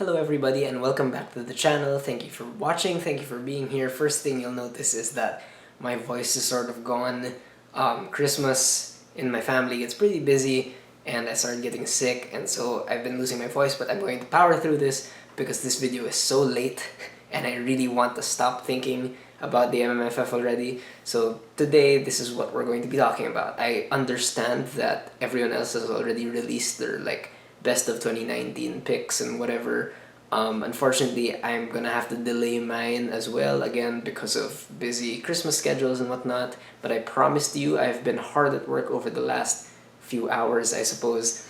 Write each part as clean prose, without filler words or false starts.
Hello everybody and welcome back to the channel. Thank you for watching, thank you for being here. First thing you'll notice is that my voice is sort of gone. Christmas in my family gets pretty busy and I started getting sick, and so I've been losing my voice, but I'm going to power through this because this video is so late and I really want to stop thinking about the MMFF already. So today this is what we're going to be talking about. I understand that everyone else has already released their best of 2019 picks and whatever. Unfortunately, I'm gonna have to delay mine as well, again because of busy Christmas schedules and whatnot, but I promised you I've been hard at work over the last few hours, I suppose,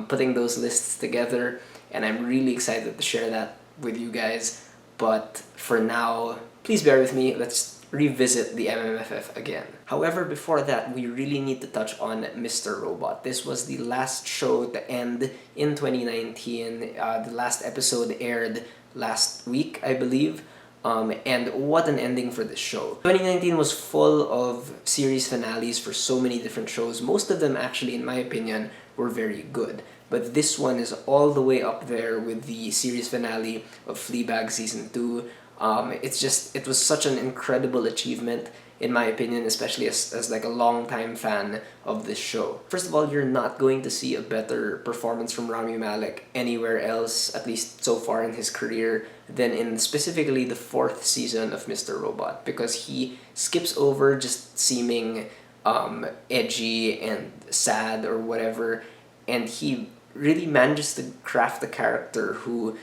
putting those lists together, and I'm really excited to share that with you guys. But for now, please bear with me. Let's revisit the MMFF again. However, before that, we really need to touch on Mr. Robot. This was the last show to end in 2019. The last episode aired last week, I believe. And what an ending for this show. 2019 was full of series finales for so many different shows. Most of them actually, in my opinion, were very good. But this one is all the way up there with the series finale of Fleabag Season 2. It was such an incredible achievement, in my opinion, especially as like a long-time fan of this show. First of all, you're not going to see a better performance from Rami Malek anywhere else, at least so far in his career, than in specifically the 4th season of Mr. Robot, because he skips over just seeming edgy and sad or whatever, and he really manages to craft a character who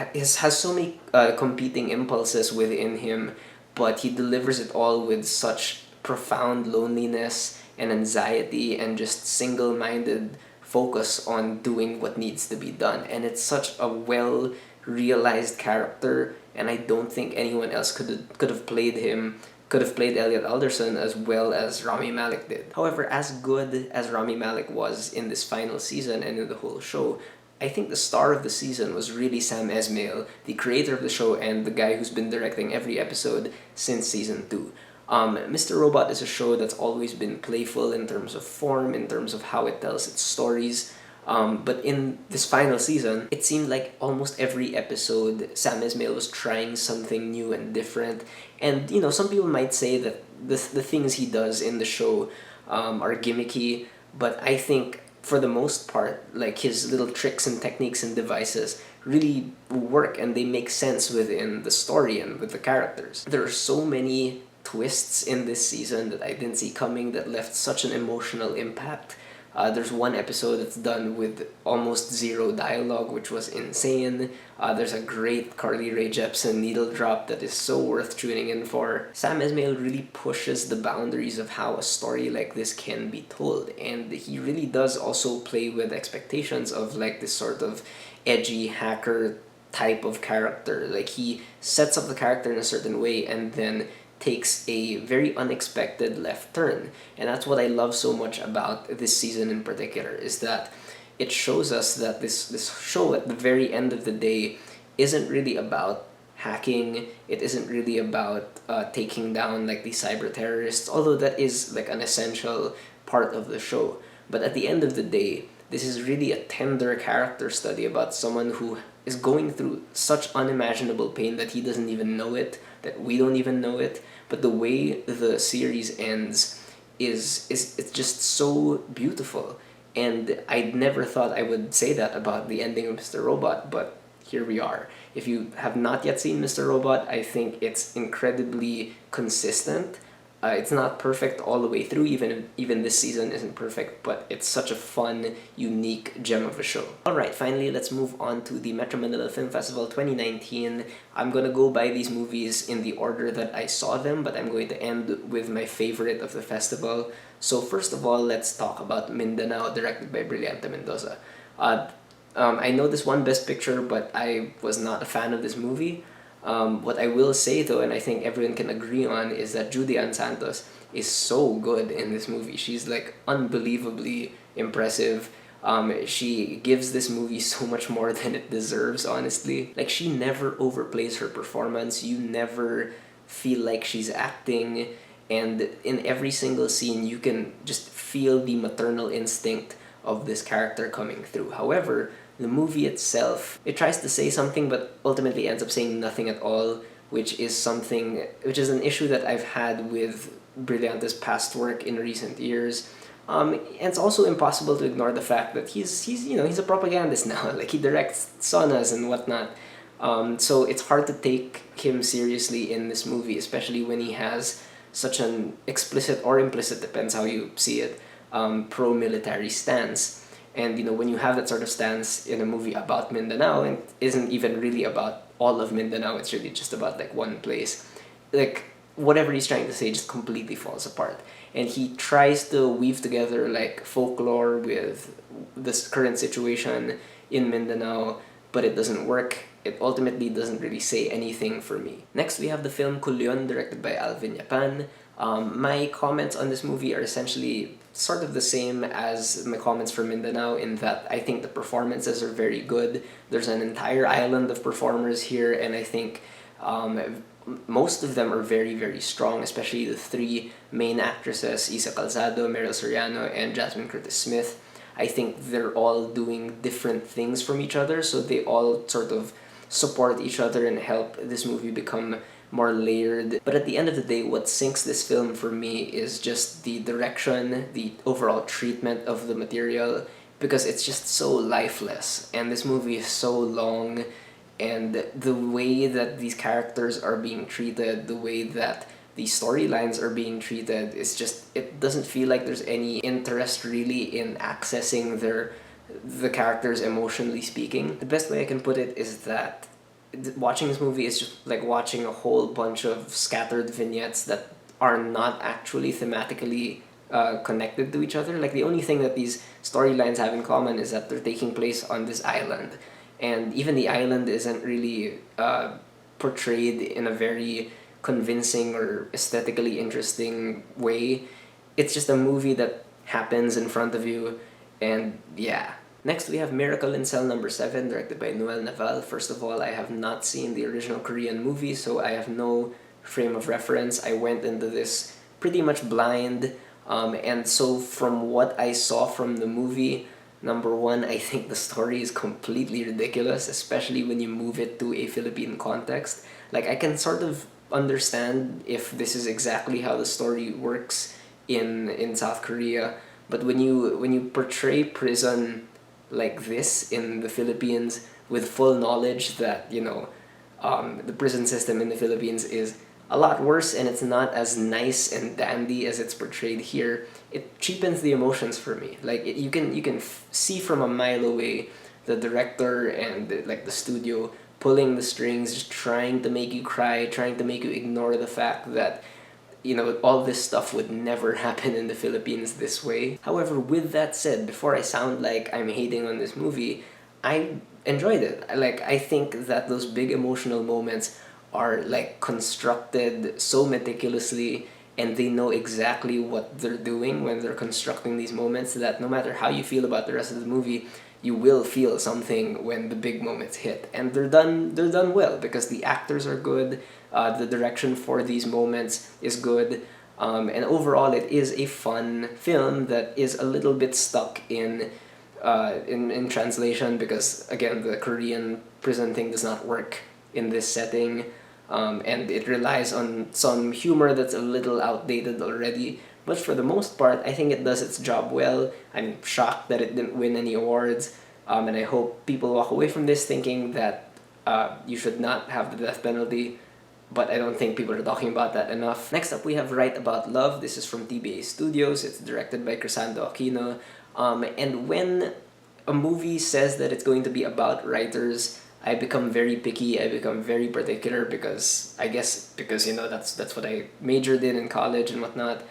has so many competing impulses within him, but he delivers it all with such profound loneliness and anxiety and just single-minded focus on doing what needs to be done. And it's such a well-realized character, and I don't think anyone else could have played Elliot Alderson as well as Rami Malek did. However, as good as Rami Malek was in this final season and in the whole show, I think the star of the season was really Sam Esmail, the creator of the show and the guy who's been directing every episode since season 2. Mr. Robot is a show that's always been playful in terms of form, in terms of how it tells its stories. But in this final season, it seemed like almost every episode, Sam Esmail was trying something new and different. And, some people might say that the things he does in the show are gimmicky, but I think for the most part, like, his little tricks and techniques and devices really work and they make sense within the story and with the characters. There are so many twists in this season that I didn't see coming that left such an emotional impact. There's one episode that's done with almost zero dialogue, which was insane. There's a great Carly Rae Jepsen needle drop that is so worth tuning in for. Sam Esmail really pushes the boundaries of how a story like this can be told, and he really does also play with expectations of this sort of edgy hacker type of character. Like, he sets up the character in a certain way and then takes a very unexpected left turn. And that's what I love so much about this season in particular, is that it shows us that this show at the very end of the day isn't really about hacking. It isn't really about taking down the cyber terrorists, although that is an essential part of the show. But at the end of the day, this is really a tender character study about someone who is going through such unimaginable pain that he doesn't even know it, that we don't even know it. But the way the series ends is it's just so beautiful. And I never thought I would say that about the ending of Mr. Robot, but here we are. If you have not yet seen Mr. Robot, I think it's incredibly consistent. It's not perfect all the way through, even this season isn't perfect, but it's such a fun, unique gem of a show. Alright, finally, let's move on to the Metro Manila Film Festival 2019. I'm gonna go by these movies in the order that I saw them, but I'm going to end with my favorite of the festival. So first of all, let's talk about Mindanao, directed by Brillante Mendoza. I know this won Best Picture, but I was not a fan of this movie. What I will say though, and I think everyone can agree on, is that Judy Ann Santos is so good in this movie. She's unbelievably impressive. She gives this movie so much more than it deserves, honestly. She never overplays her performance. You never feel like she's acting, and in every single scene you can just feel the maternal instinct of this character coming through. However, the movie itself, it tries to say something but ultimately ends up saying nothing at all, which is an issue that I've had with Brillante's past work in recent years. And it's also impossible to ignore the fact that he's a propagandist now. Like, he directs saunas and whatnot. So it's hard to take him seriously in this movie, especially when he has such an explicit or implicit, depends how you see it, pro-military stance. And when you have that sort of stance in a movie about Mindanao, and it isn't even really about all of Mindanao, it's really just about like one place, like whatever he's trying to say just completely falls apart. And he tries to weave together like folklore with this current situation in Mindanao, but it doesn't work. It ultimately doesn't really say anything for me. Next, we have the film Culion, directed by Alvin Yapan. My comments on this movie are essentially sort of the same as my comments for Mindanao, in that I think the performances are very good. There's an entire island of performers here, and I think most of them are very, very strong, especially the three main actresses, Isa Calzado, Meryl Soriano, and Jasmine Curtis Smith. I think they're all doing different things from each other, so they all sort of support each other and help this movie become more layered. But at the end of the day, what sinks this film for me is just the direction, the overall treatment of the material, because it's just so lifeless. And this movie is so long, and the way that these characters are being treated, the way that the storylines are being treated, is just, it doesn't feel like there's any interest really in accessing the characters emotionally speaking. The best way I can put it is that watching this movie is just like watching a whole bunch of scattered vignettes that are not actually thematically connected to each other. Like, the only thing that these storylines have in common is that they're taking place on this island, and even the island isn't really portrayed in a very convincing or aesthetically interesting way. It's just a movie that happens in front of you, and yeah. Next, we have Miracle in Cell Number 7, directed by Noel Naval. First of all, I have not seen the original Korean movie, so I have no frame of reference. I went into this pretty much blind, and so from what I saw from the movie, number one, I think the story is completely ridiculous, especially when you move it to a Philippine context. Like, I can sort of understand if this is exactly how the story works in South Korea, but when you portray prison like this in the Philippines, with full knowledge that the prison system in the Philippines is a lot worse and it's not as nice and dandy as it's portrayed here, it cheapens the emotions for me. Like, you can see from a mile away the director and the studio pulling the strings, just trying to make you cry, trying to make you ignore the fact that all this stuff would never happen in the Philippines this way. However, with that said, before I sound like I'm hating on this movie, I enjoyed it. I think that those big emotional moments are constructed so meticulously, and they know exactly what they're doing when they're constructing these moments, that no matter how you feel about the rest of the movie, you will feel something when the big moments hit. And they're done well, because the actors are good, the direction for these moments is good, and overall it is a fun film that is a little bit stuck in translation, because again, the Korean prison thing does not work in this setting, and it relies on some humor that's a little outdated already. But for the most part, I think it does its job well. I'm shocked that it didn't win any awards, and I hope people walk away from this thinking that you should not have the death penalty, but I don't think people are talking about that enough. Next up, we have Write About Love. This is from TBA Studios. It's directed by Crisando Aquino. And when a movie says that it's going to be about writers, I become very picky, I become very particular, because that's what I majored in college and whatnot.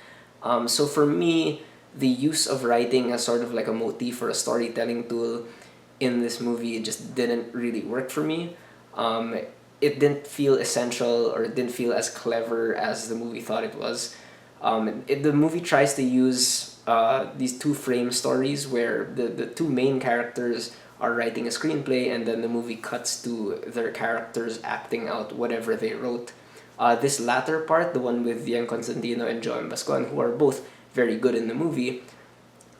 So for me, the use of writing as sort of like a motif or a storytelling tool in this movie just didn't really work for me. It didn't feel essential, or it didn't feel as clever as the movie thought it was. The movie tries to use these two frame stories where the two main characters are writing a screenplay, and then the movie cuts to their characters acting out whatever they wrote. This latter part, the one with Ian Constantino and Joan Bascon, who are both very good in the movie,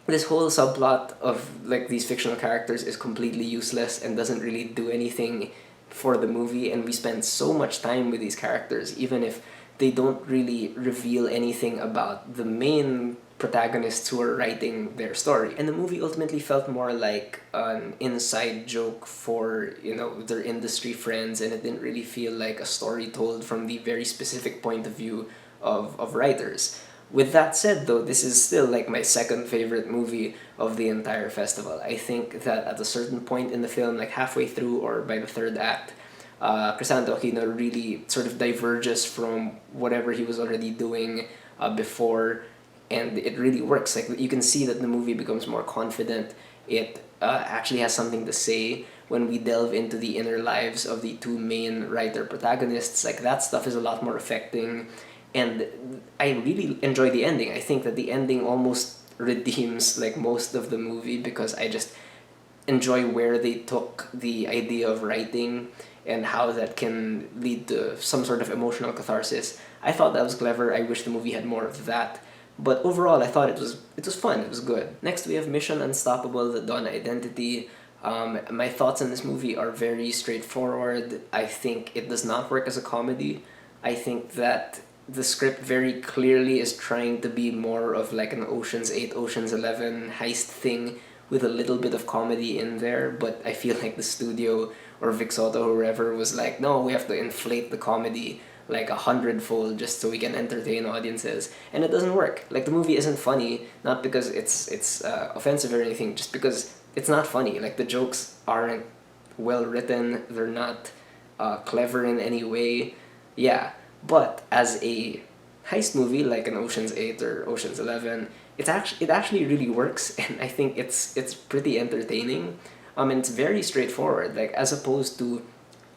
this whole subplot of like these fictional characters is completely useless and doesn't really do anything for the movie, and we spend so much time with these characters even if they don't really reveal anything about the main protagonists who are writing their story. And the movie ultimately felt more like an inside joke for, you know, their industry friends, and it didn't really feel like a story told from the very specific point of view of writers. With that said, though, this is still like my second favorite movie of the entire festival. I think that at a certain point in the film, like halfway through or by the third act, Crisanto Aquino really sort of diverges from whatever he was already doing before, and it really works. Like you can see that the movie becomes more confident. It actually has something to say when we delve into the inner lives of the two main writer protagonists. Like that stuff is a lot more affecting, and I really enjoy the ending. I think that the ending almost redeems like most of the movie because I just enjoy where they took the idea of writing and how that can lead to some sort of emotional catharsis. I thought that was clever. I wish the movie had more of that. But overall, I thought it was fun. It was good. Next, we have Mission Unstoppable: The Dawn Identity. My thoughts on this movie are very straightforward. I think it does not work as a comedy. I think that the script very clearly is trying to be more of like an Ocean's 8, Ocean's 11 heist thing with a little bit of comedy in there, but I feel like the studio or Vic Soto or whoever was like, no, we have to inflate the comedy like 100-fold just so we can entertain audiences, and it doesn't work. Like the movie isn't funny, not because it's offensive or anything, just because it's not funny. Like the jokes aren't well written, they're not clever in any way. Yeah, but as a heist movie like an Ocean's 8 or Ocean's 11, it actually really works, and I think it's pretty entertaining. And it's very straightforward, like as opposed to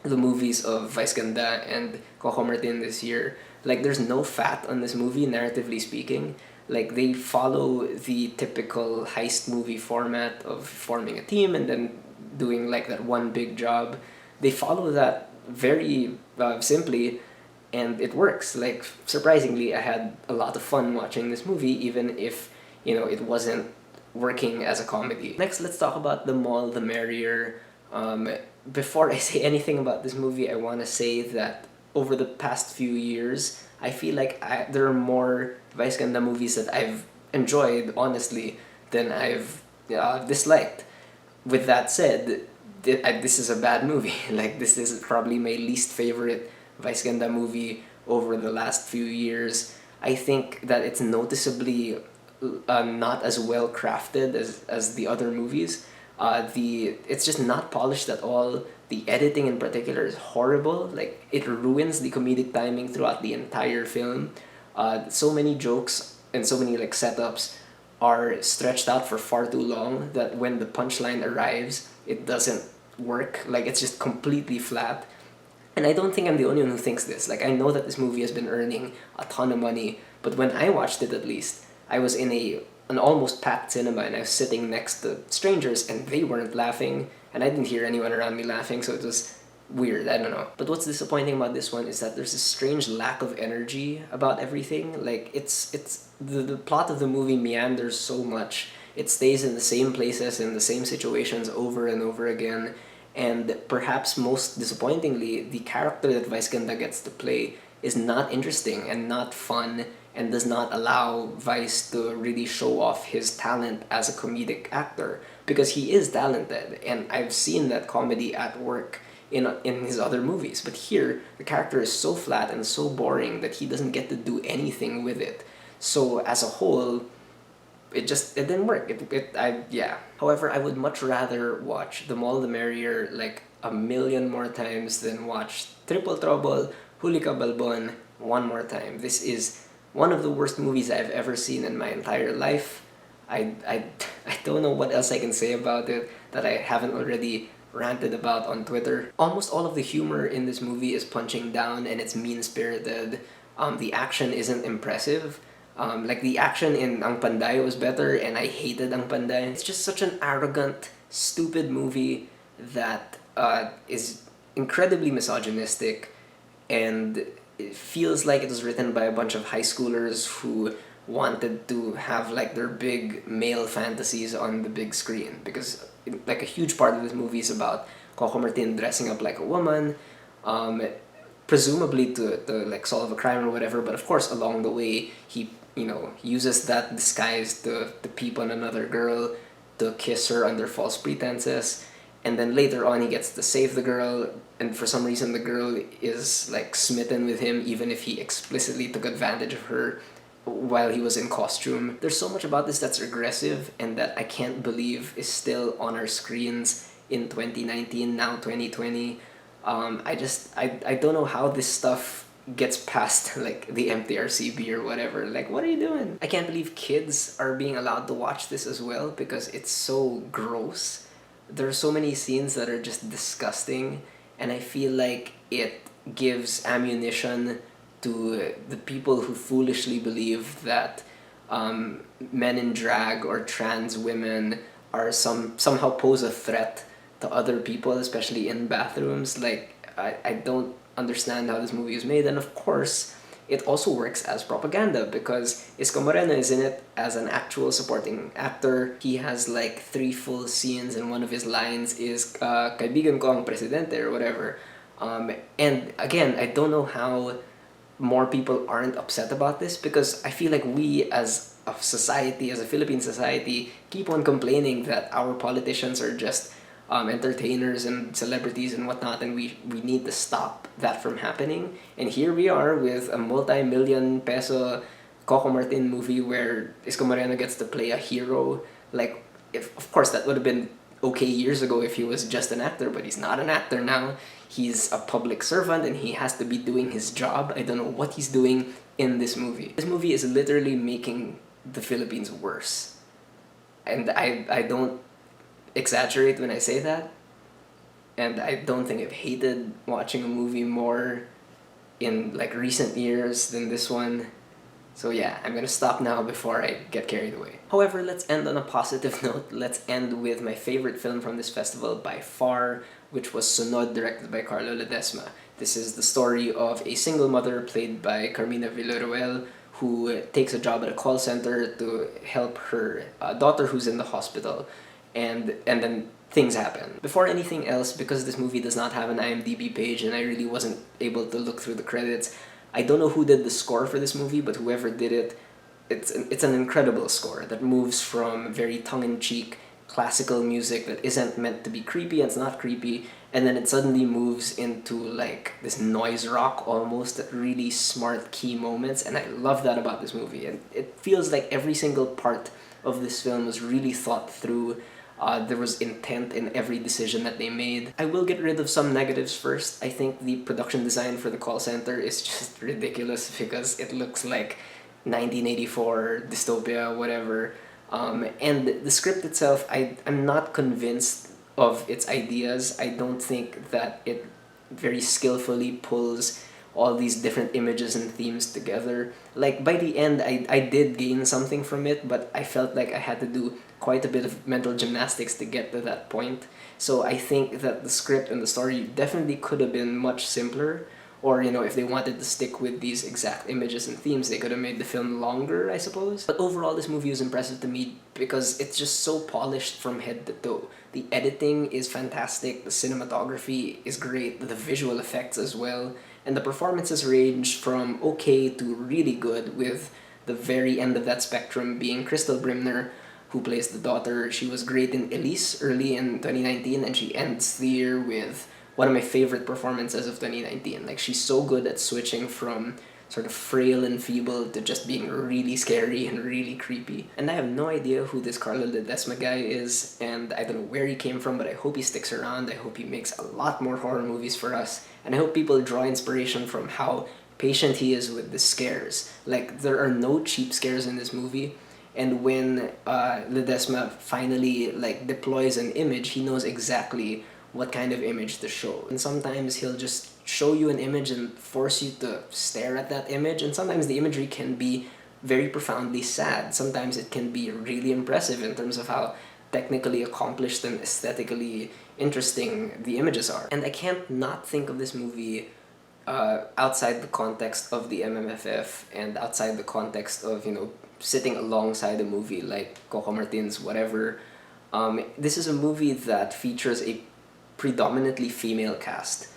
the movies of Vice Ganda and Coco Martin this year. Like there's no fat on this movie, narratively speaking. Like they follow the typical heist movie format of forming a team and then doing like that one big job. They follow that very simply, and it works. Like surprisingly, I had a lot of fun watching this movie, even if it wasn't working as a comedy. Next, let's talk about The Mall the Merrier. Before I say anything about this movie, I want to say that over the past few years, I feel like there are more Vice Ganda movies that I've enjoyed, honestly, than I've disliked. With that said, this is a bad movie. Like, this is probably my least favorite Vice Ganda movie over the last few years. I think that it's noticeably not as well crafted as the other movies. It's just not polished at all. The editing in particular is horrible. Like it ruins the comedic timing throughout the entire film. So many jokes and so many like setups are stretched out for far too long that when the punchline arrives, it doesn't work. Like it's just completely flat. And I don't think I'm the only one who thinks this. Like I know that this movie has been earning a ton of money, but when I watched it at least, I was in an almost packed cinema and I was sitting next to strangers and they weren't laughing and I didn't hear anyone around me laughing, so it was weird. I don't know. But what's disappointing about this one is that there's a strange lack of energy about everything. Like it's the plot of the movie meanders so much. It stays in the same places in the same situations over and over again. And perhaps most disappointingly, the character that Vice Ganda gets to play is not interesting and not fun and does not allow Vice to really show off his talent as a comedic actor, because he is talented and I've seen that comedy at work in his other movies. But here, the character is so flat and so boring that he doesn't get to do anything with it. So as a whole, it didn't work. Yeah. However, I would much rather watch The Mall the Merrier like a million more times than watch Triple Trobol, Huli ka Balbon one more time. This is one of the worst movies I've ever seen in my entire life. I don't know what else I can say about it that I haven't already ranted about on Twitter. Almost all of the humor in this movie is punching down and it's mean-spirited. The action isn't impressive. Like the action in Ang Panday was better and I hated Ang Panday. It's just such an arrogant, stupid movie that is incredibly misogynistic, and it feels like it was written by a bunch of high schoolers who wanted to have like their big male fantasies on the big screen, because like a huge part of this movie is about Coco Martin dressing up like a woman, um, presumably to like solve a crime or whatever, but of course along the way he uses that disguise to peep on another girl, to kiss her under false pretenses, and then later on he gets to save the girl, and for some reason the girl is like smitten with him even if he explicitly took advantage of her while he was in costume. There's so much about this that's regressive and that I can't believe is still on our screens in 2019, now 2020. I don't know how this stuff gets past like the MTRCB or whatever. Like, what are you doing? I can't believe kids are being allowed to watch this as well because it's so gross. There are so many scenes that are just disgusting, and I feel like it gives ammunition to the people who foolishly believe that men in drag or trans women are somehow pose a threat to other people, especially in bathrooms. Like, I don't understand how this movie is made, and of course it also works as propaganda because Isko Moreno is in it as an actual supporting actor. He has like 3 full scenes, and one of his lines is "Kaibigan ko ang presidente" or whatever. And again, I don't know how more people aren't upset about this, because I feel like we as a society, as a Philippine society, keep on complaining that our politicians are just entertainers and celebrities and whatnot, and we need to stop that from happening. And here we are with a multi-million peso Coco Martin movie where Isko Moreno gets to play a hero. Like, if of course that would have been okay years ago if he was just an actor, but he's not an actor now. He's a public servant and he has to be doing his job. I don't know what he's doing in this movie. This movie is literally making the Philippines worse. And I don't exaggerate when I say that. And I don't think I've hated watching a movie more in like recent years than this one. So yeah, I'm gonna stop now before I get carried away. However, let's end on a positive note. Let's end with my favorite film from this festival by far, which was Sunod, directed by Carlo Ledesma. This is the story of a single mother played by Carmina Villaruel, who takes a job at a call center to help her daughter who's in the hospital, and then things happen. Before anything else, because this movie does not have an IMDb page and I really wasn't able to look through the credits, I don't know who did the score for this movie, but whoever did it, it's an incredible score that moves from very tongue-in-cheek classical music that isn't meant to be creepy, and it's not creepy, and then it suddenly moves into like this noise rock almost at really smart key moments, and I love that about this movie. And it feels like every single part of this film was really thought through. There was intent in every decision that they made. I will get rid of some negatives first. I think the production design for the call center is just ridiculous because it looks like 1984 dystopia, whatever. And the script itself, I'm not convinced of its ideas. I don't think that it very skillfully pulls all these different images and themes together. Like, by the end, I did gain something from it, but I felt like I had to do quite a bit of mental gymnastics to get to that point. So I think that the script and the story definitely could have been much simpler, or, if they wanted to stick with these exact images and themes, they could have made the film longer, I suppose. But overall, this movie was impressive to me because it's just so polished from head to toe. The editing is fantastic, the cinematography is great, the visual effects as well, and the performances range from okay to really good, with the very end of that spectrum being Crystal Brimner, who plays the daughter. She was great in Elise early in 2019, and she ends the year with one of my favorite performances of 2019. Like, she's so good at switching from sort of frail and feeble to just being really scary and really creepy. And I have no idea who this Carlo Ledesma guy is, and I don't know where he came from, but I hope he sticks around. I hope he makes a lot more horror movies for us, and I hope people draw inspiration from how patient he is with the scares. Like, there are no cheap scares in this movie, and when Ledesma finally like deploys an image, he knows exactly what kind of image to show. And sometimes he'll just show you an image and force you to stare at that image, and sometimes the imagery can be very profoundly sad. Sometimes it can be really impressive in terms of how technically accomplished and aesthetically interesting the images are. And I can't not think of this movie outside the context of the MMFF and outside the context of, sitting alongside a movie like Coco Martin's whatever, this is a movie that features a predominantly female cast,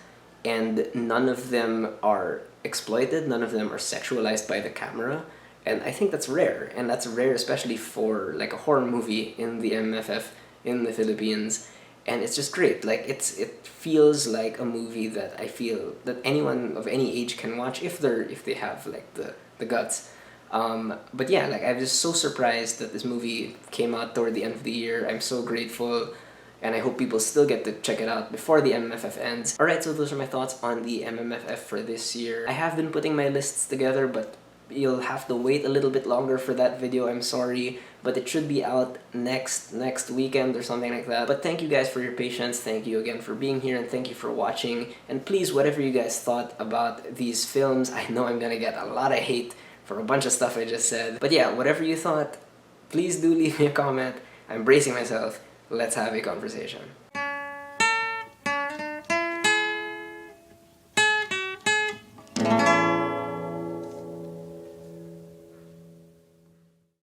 and none of them are exploited, none of them are sexualized by the camera, and I think that's rare, and that's rare especially for like a horror movie in the MFF in the Philippines, and it's just great. Like it feels like a movie that I feel that anyone of any age can watch if they have like the guts. But yeah, like I was just so surprised that this movie came out toward the end of the year. I'm so grateful, and I hope people still get to check it out before the MMFF ends. Alright, so those are my thoughts on the MMFF for this year. I have been putting my lists together, but you'll have to wait a little bit longer for that video, I'm sorry, but it should be out next weekend or something like that. But thank you guys for your patience, thank you again for being here, and thank you for watching, and please, whatever you guys thought about these films, I know I'm gonna get a lot of hate for a bunch of stuff I just said, but yeah, whatever you thought, please do leave me a comment. I'm bracing myself. Let's have a conversation.